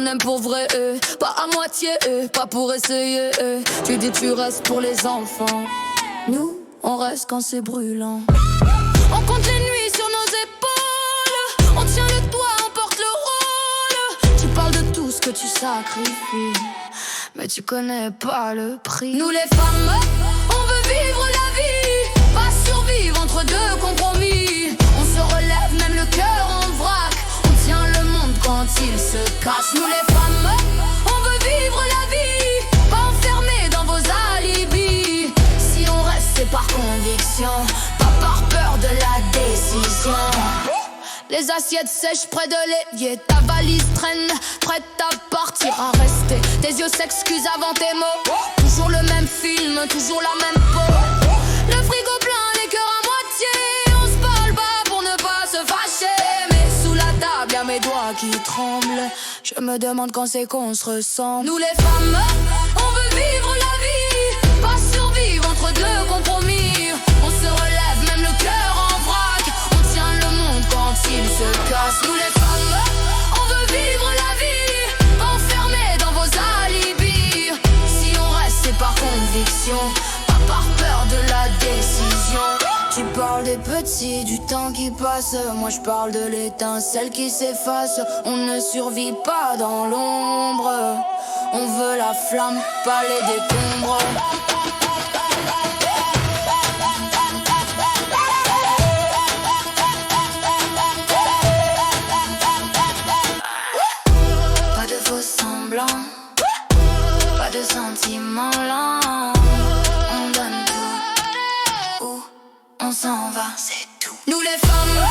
qu'on aime pour vrai, pas à moitié, pas pour essayer. Tu dis tu restes pour les enfants. Nous, on reste quand c'est brûlant. On compte les nuits sur nos épaules. On tient le toit, on porte le rôle. Tu parles de tout ce que tu sacrifies, mais tu connais pas le prix. Nous les femmes, on veut vivre la vie, pas survivre entre deux compromis. On se relève même le cœur en vrac. On tient le monde quand il se casse. Nous les femmes, on veut vivre la vie, pas enfermés dans vos alibis. Si on reste c'est par conviction, pas par peur de la décision. Les assiettes sèches près de l'évier, ta valise traîne, prête à partir, à rester. Tes yeux s'excusent avant tes mots. Toujours le même film, toujours la même peau. Le frigo plein, les cœurs à moitié. On se parle pas pour ne pas se fâcher, mais sous la table y'a mes doigts qui tremblent. Je me demande quand c'est qu'on se ressent. Nous les femmes, on veut vivre la vie, pas survivre entre deux compromis. On se relève même le cœur en vrac. On tient le monde quand il se casse. Nous les femmes, on veut vivre la vie, pas enfermés dans vos alibis. Si on reste c'est par conviction, pas par peur de la décision. Tu parles des petits, du temps qui passe. Moi je parle de l'étincelle qui s'efface. On ne survit pas dans l'ombre. On veut la flamme, pas les décombres. Pas de faux semblants, pas de sentiments lents. On donne tout, où on s'en va, c'est tout. Nous les femmes,